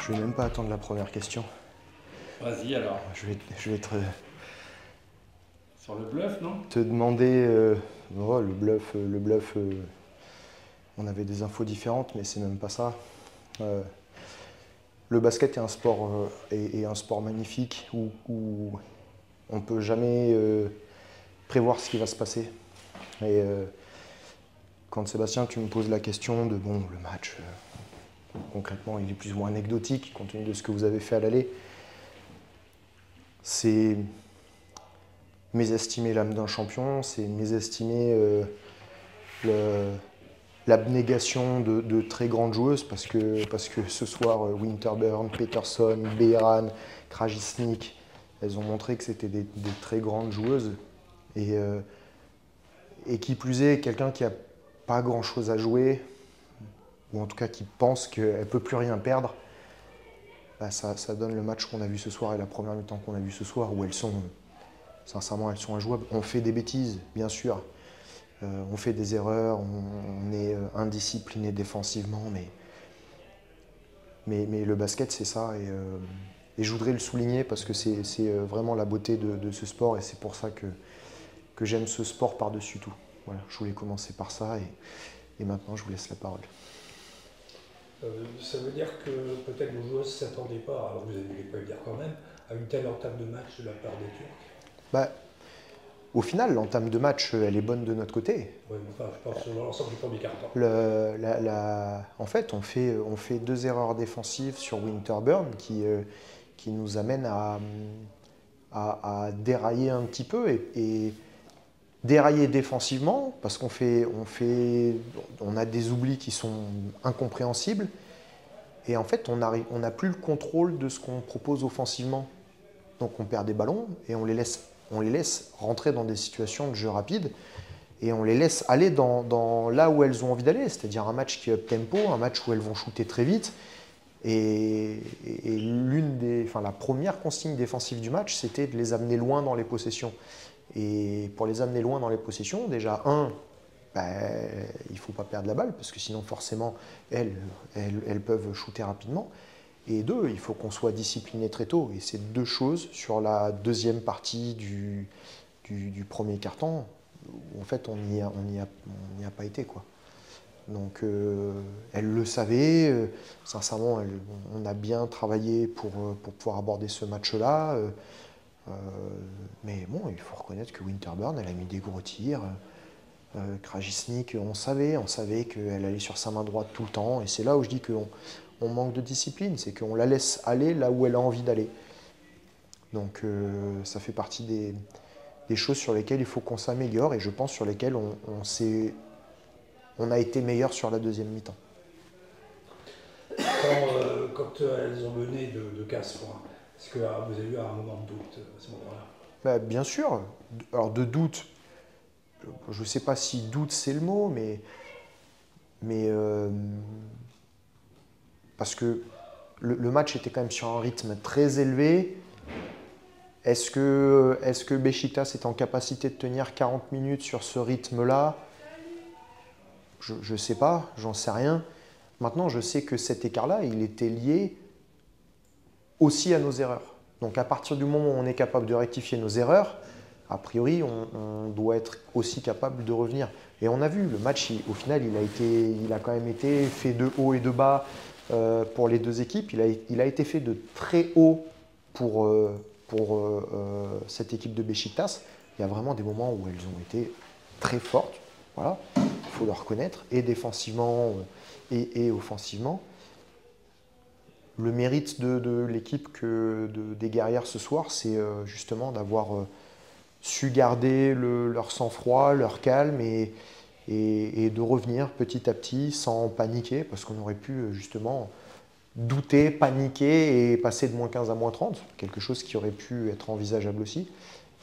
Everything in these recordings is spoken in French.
Je vais même pas attendre la première question. Vas-y alors. Je vais Sur le bluff, non? te demander. Oh, le bluff. On avait des infos différentes, mais c'est même pas ça. Le basket est un sport, est un sport magnifique où on peut jamais prévoir ce qui va se passer. Et quand Sébastien, tu me poses la question de bon, le match, concrètement, il est plus ou moins anecdotique compte tenu de ce que vous avez fait à l'aller. C'est mésestimer l'âme d'un champion, c'est mésestimer l'abnégation de très grandes joueuses parce que ce soir, Winterburn, Peterson, Beran, Krajisnik, elles ont montré que c'était des très grandes joueuses. Et qui plus est, quelqu'un qui n'a pas grand chose à jouer, ou en tout cas qui pense qu'elle ne peut plus rien perdre, bah ça donne le match qu'on a vu ce soir et la première mi-temps qu'on a vu ce soir où elles sont, sincèrement, elles sont injouables. On fait des bêtises, bien sûr. On fait des erreurs, on est indiscipliné défensivement, mais le basket, c'est ça. Et je voudrais le souligner parce que c'est vraiment la beauté de ce sport et c'est pour ça que j'aime ce sport par-dessus tout. Voilà, je voulais commencer par ça et maintenant je vous laisse la parole. Ça veut dire que peut-être vos joueuses ne s'attendaient pas, alors vous n'allez pas le dire quand même, à une telle entame de match de la part des Turcs. Bah, au final, l'entame de match, elle est bonne de notre côté. Oui, mais enfin, je pense sur l'ensemble du premier quart-temps. En fait, on fait 2 erreurs défensives sur Winterburn qui nous amènent à dérailler un petit peu et dérailler défensivement parce qu'on on a des oublis qui sont incompréhensibles et en fait on n'a plus le contrôle de ce qu'on propose offensivement. Donc on perd des ballons et on les laisse rentrer dans des situations de jeu rapide et on les laisse aller dans là où elles ont envie d'aller, c'est-à-dire un match qui est up tempo, un match où elles vont shooter très vite. Et la première consigne défensive du match, c'était de les amener loin dans les possessions. Et pour les amener loin dans les possessions, déjà, il ne faut pas perdre la balle, parce que sinon, forcément, elles peuvent shooter rapidement. Et 2, il faut qu'on soit discipliné très tôt. Et c'est 2 choses sur la deuxième partie du premier quart-temps, où en fait, on n'y a pas été, quoi. Donc, elle le savait. Sincèrement, on a bien travaillé pour pouvoir aborder ce match-là. Mais bon, il faut reconnaître que Winterburn, elle a mis des gros tirs. Krajisnik, on savait qu'elle allait sur sa main droite tout le temps. Et c'est là où je dis qu'on manque de discipline. C'est qu'on la laisse aller là où elle a envie d'aller. Donc, ça fait partie des choses sur lesquelles il faut qu'on s'améliore et je pense sur lesquelles on a été meilleur sur la deuxième mi-temps. Quand elles ont mené de 15 points, est-ce que vous avez eu un moment de doute à ce moment-là? Bah, bien sûr. Alors de doute, je ne sais pas si doute c'est le mot, mais parce que le match était quand même sur un rythme très élevé. Est-ce que Beşiktaş est en capacité de tenir 40 minutes sur ce rythme-là? Je ne sais pas, j'en sais rien. Maintenant, je sais que cet écart-là, il était lié aussi à nos erreurs. Donc à partir du moment où on est capable de rectifier nos erreurs, a priori, on doit être aussi capable de revenir. Et on a vu, le match, au final, il a quand même été fait de haut et de bas pour les 2 équipes. Il a été fait de très haut pour cette équipe de Beşiktaş. Il y a vraiment des moments où elles ont été très fortes. Voilà, il faut le reconnaître, et défensivement et offensivement. Le mérite de l'équipe des guerrières ce soir, c'est justement d'avoir su garder leur sang-froid, leur calme et de revenir petit à petit sans paniquer, parce qu'on aurait pu justement douter, paniquer et passer de -15 à -30, quelque chose qui aurait pu être envisageable aussi.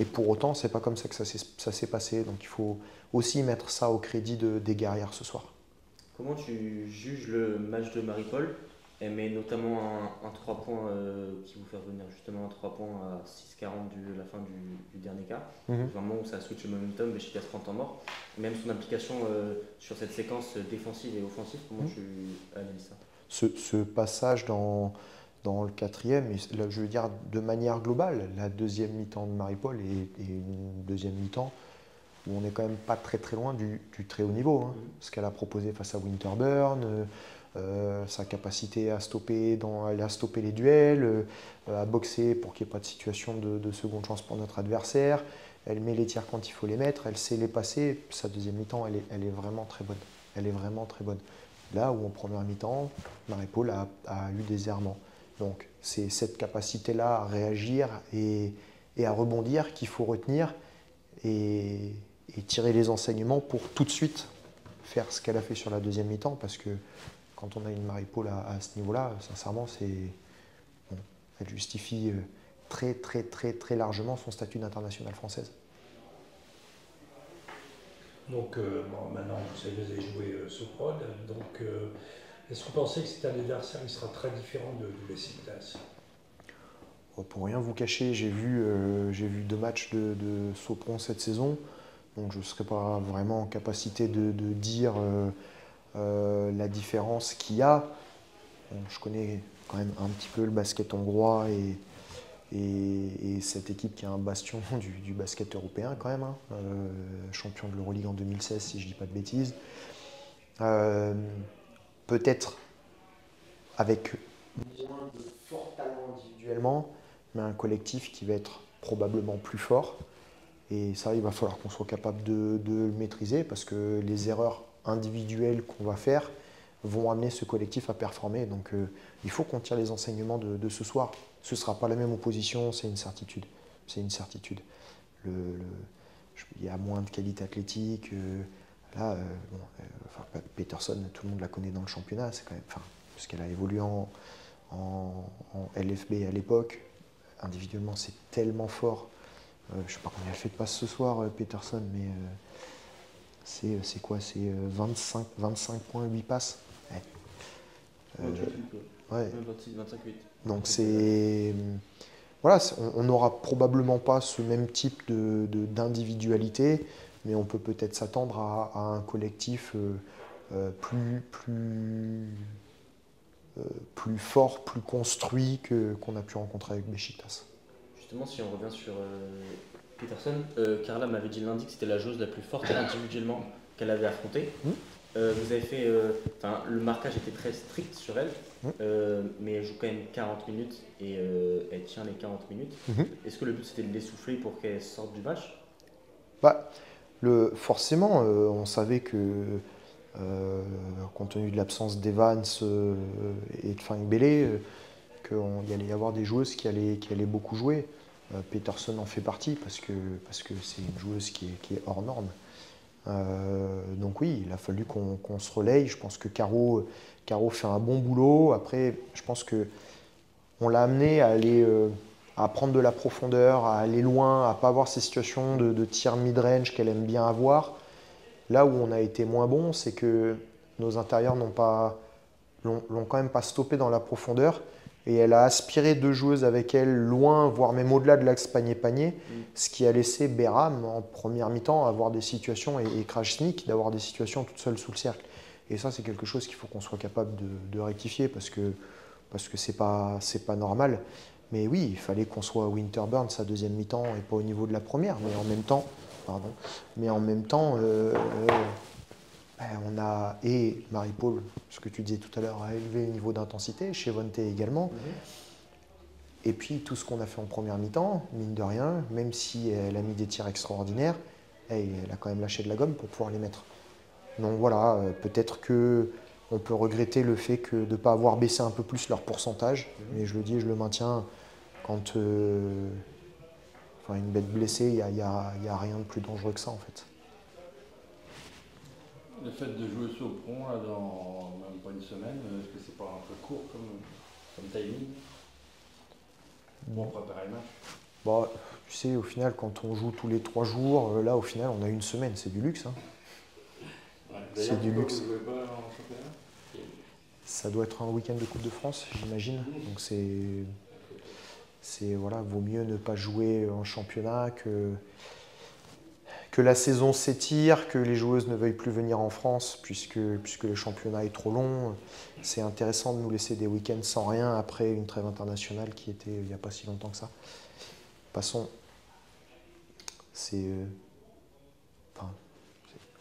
Et pour autant, c'est pas comme ça que ça s'est passé. Donc il faut aussi mettre ça au crédit des guerrières ce soir. Comment tu juges le match de Marie-Paul, mais notamment un 3 points qui vous fait revenir justement un 3 points à 6,40 de la fin du dernier quart, vraiment où ça switch le momentum, Beşiktaş prend temps mort, même son implication sur cette séquence défensive et offensive, comment tu analyses ça? Ce passage dans le quatrième. Et là, je veux dire, de manière globale, la deuxième mi-temps de Marie-Paul est une deuxième mi-temps où on n'est quand même pas très très loin du très haut niveau. Hein. Ce qu'elle a proposé face à Winterburn, sa capacité à stopper les duels, à boxer pour qu'il n'y ait pas de situation de seconde chance pour notre adversaire. Elle met les tirs quand il faut les mettre, elle sait les passer. Sa deuxième mi-temps, elle est vraiment très bonne. Elle est vraiment très bonne. Là où en première mi-temps, Marie-Paul a eu des errements. Donc c'est cette capacité-là à réagir et à rebondir qu'il faut retenir et tirer les enseignements pour tout de suite faire ce qu'elle a fait sur la deuxième mi-temps, parce que quand on a une Marie-Paul à ce niveau-là, sincèrement, bon, elle justifie très très très très largement son statut d'internationale française. Donc maintenant, vous avez joué Sopron, donc est-ce que vous pensez que cet adversaire il sera très différent de Beşiktaş? Pour rien vous cacher, j'ai vu 2 matchs de Sopron cette saison, donc je ne serai pas vraiment en capacité de dire la différence qu'il y a. Bon, je connais quand même un petit peu le basket hongrois et cette équipe qui est un bastion du basket européen quand même, hein. Champion de l'Euroleague en 2016 si je ne dis pas de bêtises. Peut-être avec moins de forts talents individuellement, mais un collectif qui va être probablement plus fort. Et ça, il va falloir qu'on soit capable de le maîtriser, parce que les erreurs individuelles qu'on va faire vont amener ce collectif à performer. Donc il faut qu'on tire les enseignements de ce soir. Ce ne sera pas la même opposition, c'est une certitude. C'est une certitude. Il y a moins de qualité athlétique. Peterson, tout le monde la connaît dans le championnat, c'est quand même, parce qu'elle a évolué en LFB à l'époque. Individuellement, c'est tellement fort. Je ne sais pas combien elle fait de passes ce soir, Peterson, mais c'est quoi? C'est 25 points, 8 passes. Ouais. 25-8. Donc voilà, on n'aura probablement pas ce même type d'individualité, mais on peut peut-être s'attendre à un collectif plus fort, plus construit qu'on a pu rencontrer avec Beşiktaş. Justement, si on revient sur Peterson, Carla m'avait dit lundi que c'était la joueuse la plus forte individuellement qu'elle avait affrontée. Vous avez fait, le marquage était très strict sur elle, mais elle joue quand même 40 minutes et elle tient les 40 minutes. Est-ce que le but c'était de l'essouffler pour qu'elle sorte du match? Forcément, on savait que, compte tenu de l'absence d'Evans et de Fangbele, qu'il allait y avoir des joueuses qui allaient beaucoup jouer. Peterson en fait partie parce que c'est une joueuse qui est hors norme. Donc oui, il a fallu qu'on se relaye. Je pense que Caro fait un bon boulot. Après, je pense qu'on l'a amené à aller à prendre de la profondeur, à aller loin, à ne pas avoir ces situations de tir mid-range qu'elle aime bien avoir. Là où on a été moins bon, c'est que nos intérieurs l'ont quand même pas stoppé dans la profondeur. Et elle a aspiré 2 joueuses avec elle loin, voire même au-delà de l'axe panier-panier, ce qui a laissé Behram en première mi-temps avoir des situations, et Krajnik d'avoir des situations toute seule sous le cercle. Et ça, c'est quelque chose qu'il faut qu'on soit capable de rectifier, parce que c'est pas normal. Mais oui, il fallait qu'on soit à Winterburn sa deuxième mi-temps et pas au niveau de la première, mais en même temps, on a, et Marie-Paul, ce que tu disais tout à l'heure, a élevé le niveau d'intensité, chez Vonte également. Et puis tout ce qu'on a fait en première mi-temps, mine de rien, même si elle a mis des tirs extraordinaires, elle a quand même lâché de la gomme pour pouvoir les mettre. Donc voilà, peut-être qu'on peut regretter le fait de ne pas avoir baissé un peu plus leur pourcentage, mais je le dis et je le maintiens, quand une bête blessée, il n'y a rien de plus dangereux que ça en fait. Le fait de jouer Sopron là, dans même pas une semaine, est-ce que c'est pas un peu court comme timing pour préparer le match? Tu sais, au final, quand on joue tous les 3 jours, là, au final, on a une semaine. C'est du luxe. Hein. Ouais, c'est du luxe. Vous jouez pas en championnat? Ça doit être un week-end de Coupe de France, j'imagine. Donc voilà, vaut mieux ne pas jouer en championnat que la saison s'étire, que les joueuses ne veuillent plus venir en France puisque le championnat est trop long. C'est intéressant de nous laisser des week-ends sans rien après une trêve internationale qui était il n'y a pas si longtemps que ça. De toute façon, c'est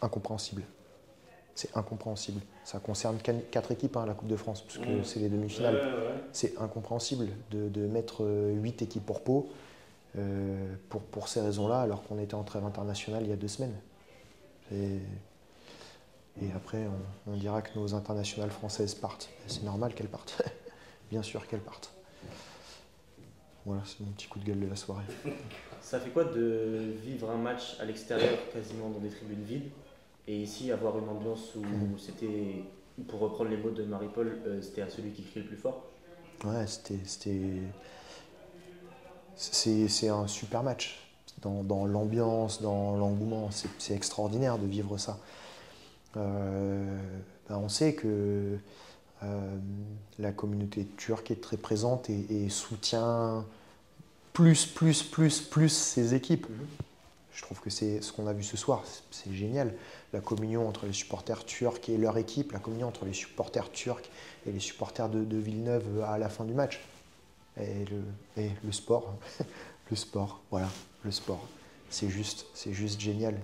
incompréhensible. C'est incompréhensible. Ça concerne 4 équipes, hein, la Coupe de France, parce que c'est les demi-finales. Ouais. C'est incompréhensible de mettre 8 équipes pour Pau pour ces raisons-là, alors qu'on était en trêve internationale il y a 2 semaines. Et après, on dira que nos internationales françaises partent. C'est normal qu'elles partent. Bien sûr qu'elles partent. Voilà, c'est mon petit coup de gueule de la soirée. Ça fait quoi de vivre un match à l'extérieur, quasiment dans des tribunes vides, et ici avoir une ambiance où c'était, pour reprendre les mots de Marie-Paul, c'était à celui qui crie le plus fort? Ouais, c'est un super match. Dans l'ambiance, dans l'engouement, c'est extraordinaire de vivre ça. On sait que la communauté turque est très présente et soutient plus ces équipes. Je trouve que c'est ce qu'on a vu ce soir, c'est génial. La communion entre les supporters turcs et leur équipe, la communion entre les supporters turcs et les supporters de Villeneuve à la fin du match. Et le sport, voilà, le sport. C'est juste génial.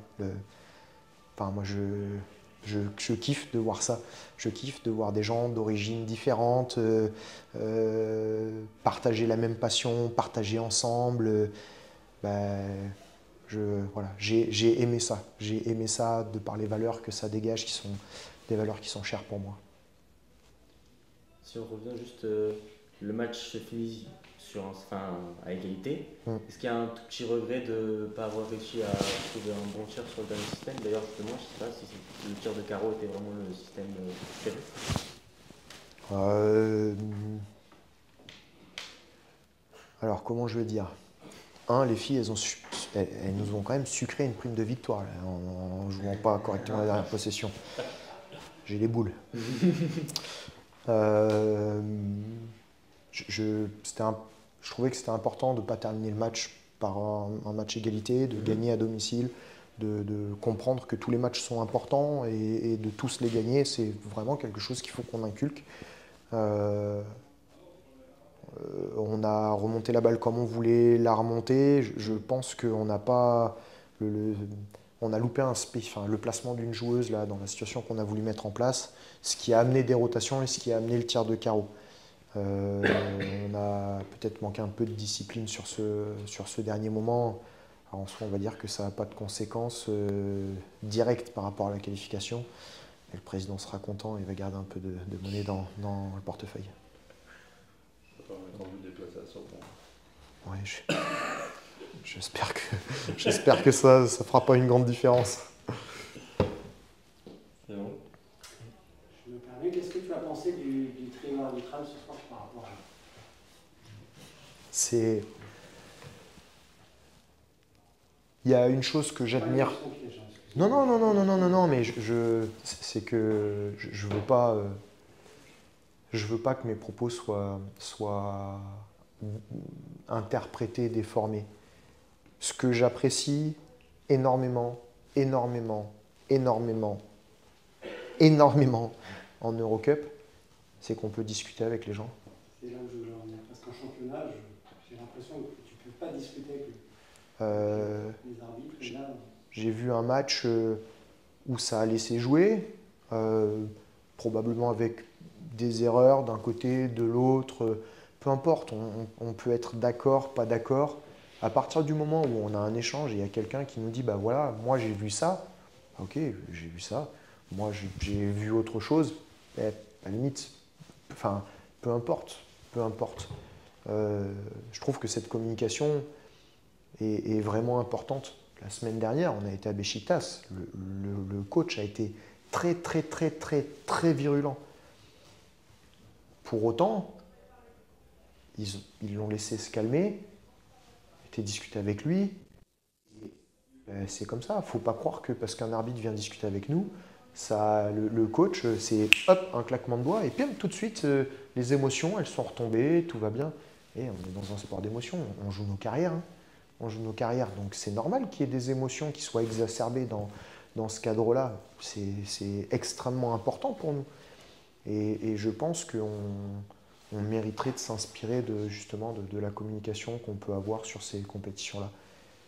Moi, je kiffe de voir ça. Je kiffe de voir des gens d'origines différentes partager la même passion, partager ensemble. J'ai aimé ça. J'ai aimé ça de par les valeurs que ça dégage, qui sont des valeurs qui sont chères pour moi. Si on revient juste, le match se finit à égalité. Est-ce qu'il y a un tout petit regret de ne pas avoir réussi à trouver un bon tir sur le dernier système? D'ailleurs, justement, je ne sais pas si le tir de carreau était vraiment le système prévu. Alors, comment je vais dire? Les filles, elles nous ont quand même sucré une prime de victoire là, en ne jouant pas correctement la dernière possession. J'ai les boules. Je trouvais que c'était important de ne pas terminer le match par un match égalité, de gagner à domicile, de comprendre que tous les matchs sont importants et de tous les gagner. C'est vraiment quelque chose qu'il faut qu'on inculque. On a remonté la balle comme on voulait la remonter. Je pense qu'on n'a pas... on a loupé le placement d'une joueuse là, dans la situation qu'on a voulu mettre en place, ce qui a amené des rotations et ce qui a amené le tir de carreau. On a peut-être manqué un peu de discipline sur ce dernier moment. Alors, en soi, on va dire que ça n'a pas de conséquences directes par rapport à la qualification. Et le président sera content et va garder un peu de monnaie dans le portefeuille. Ouais, j'espère que ça ne fera pas une grande différence. C'est bon. Je me permets, qu'est-ce que tu as pensé du trio arbitral ce soir par rapport à... Il y a une chose que j'admire. Non, mais c'est que je veux pas que mes propos soient interprétés, déformés. Ce que j'apprécie énormément en Eurocup, c'est qu'on peut discuter avec les gens. C'est là où je voulais en venir. Parce qu'en championnat, j'ai l'impression que tu ne peux pas discuter avec les arbitres. Et là, j'ai vu un match où ça a laissé jouer, probablement avec des erreurs d'un côté, de l'autre. Peu importe, on peut être d'accord, pas d'accord. À partir du moment où on a un échange et il y a quelqu'un qui nous dit bah voilà, moi j'ai vu ça, ok, j'ai vu ça, moi j'ai vu autre chose, à la limite, peu importe. Je trouve que cette communication est vraiment importante. La semaine dernière, on a été à Beşiktaş, le coach a été très virulent. Pour autant, ils l'ont laissé se calmer, été discuter avec lui. C'est comme ça, il ne faut pas croire que parce qu'un arbitre vient discuter avec nous, le coach, c'est hop, un claquement de doigts, et puis tout de suite, les émotions, elles sont retombées, tout va bien. Et on est dans un sport d'émotions, on joue nos carrières. Hein. on joue nos carrières. Donc c'est normal qu'il y ait des émotions qui soient exacerbées dans ce cadre-là. C'est extrêmement important pour nous. Et je pense qu'on mériterait de s'inspirer justement de la communication qu'on peut avoir sur ces compétitions-là.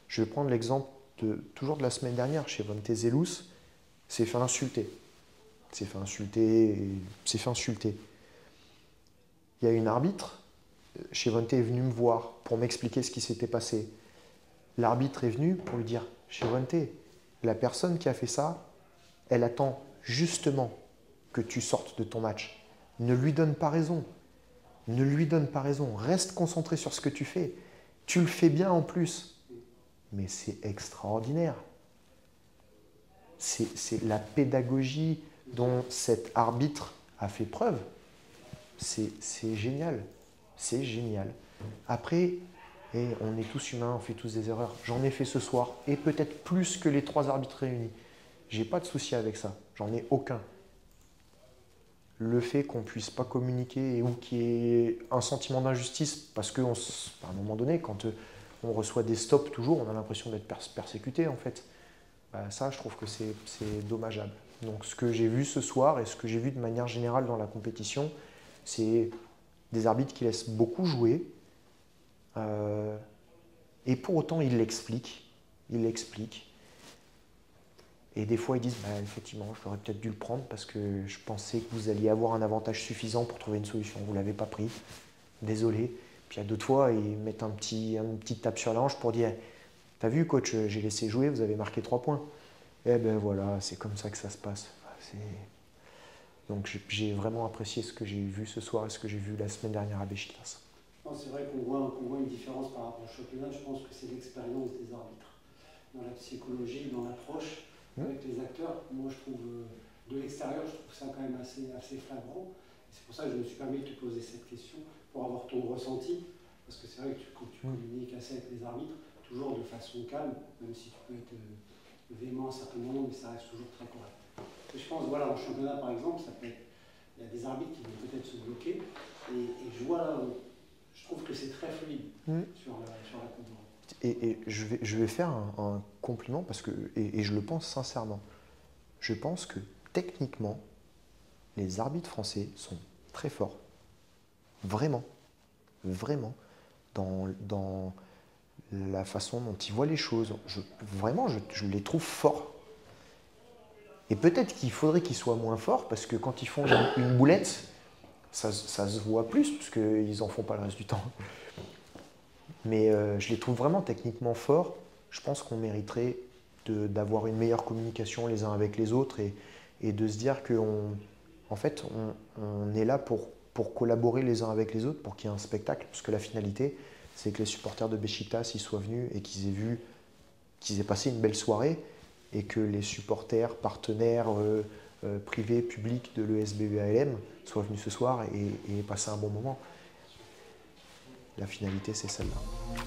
Je vais prendre l'exemple toujours de la semaine dernière, chez Vonte Zelous, s'est fait insulter. S'est fait insulter. Il y a une arbitre, chez Vonte est venue me voir pour m'expliquer ce qui s'était passé. L'arbitre est venu pour lui dire, chez Vonte, la personne qui a fait ça, elle attend justement que tu sortes de ton match. Ne lui donne pas raison. Ne lui donne pas raison. Reste concentré sur ce que tu fais. Tu le fais bien en plus. Mais c'est extraordinaire. C'est la pédagogie dont cet arbitre a fait preuve. C'est génial. C'est génial. Après, on est tous humains, on fait tous des erreurs. J'en ai fait ce soir, et peut-être plus que les 3 arbitres réunis. J'ai pas de souci avec ça. J'en ai aucun. Le fait qu'on ne puisse pas communiquer ou qu'il y ait un sentiment d'injustice, parce qu'à un moment donné, quand on reçoit des stops toujours, on a l'impression d'être persécuté en fait. Bah, ça, je trouve que c'est dommageable. Donc ce que j'ai vu ce soir et ce que j'ai vu de manière générale dans la compétition, c'est des arbitres qui laissent beaucoup jouer et pour autant ils l'expliquent. Et des fois, ils disent, bah, effectivement, j'aurais peut-être dû le prendre parce que je pensais que vous alliez avoir un avantage suffisant pour trouver une solution. Vous ne l'avez pas pris. Désolé. Puis il y a d'autres fois, ils mettent une petite tape sur la hanche pour dire, t'as vu, coach, j'ai laissé jouer, vous avez marqué 3 points. Eh ben voilà, c'est comme ça que ça se passe. Donc j'ai vraiment apprécié ce que j'ai vu ce soir et ce que j'ai vu la semaine dernière à Beşiktaş. C'est vrai qu'on voit une différence par rapport au championnat. Je pense que c'est l'expérience des arbitres. Dans la psychologie, dans l'approche. Avec les acteurs, moi je trouve de l'extérieur, je trouve ça quand même assez flagrant. C'est pour ça que je me suis permis de te poser cette question, pour avoir ton ressenti, parce que c'est vrai que quand tu communiques assez avec les arbitres, toujours de façon calme, même si tu peux être véhément à un certain moment, mais ça reste toujours très correct. Et je pense, voilà, en championnat par exemple, il y a des arbitres qui vont peut-être se bloquer, et je trouve que c'est très fluide sur la Coupe d'Europe. Et je vais faire un compliment parce que, et je le pense sincèrement, je pense que techniquement, les arbitres français sont très forts. Vraiment. Vraiment. Dans la façon dont ils voient les choses. Vraiment, je les trouve forts. Et peut-être qu'il faudrait qu'ils soient moins forts parce que quand ils font une boulette, ça se voit plus parce qu'ils n'en font pas le reste du temps. Mais je les trouve vraiment techniquement forts. Je pense qu'on mériterait d'avoir une meilleure communication les uns avec les autres et de se dire qu'en fait, on est là pour collaborer les uns avec les autres, pour qu'il y ait un spectacle. Parce que la finalité, c'est que les supporters de Beşiktaş soient venus et qu'ils aient passé une belle soirée et que les supporters, partenaires privés, publics de l'ESBEALM soient venus ce soir et aient passé un bon moment. La finalité, c'est celle-là.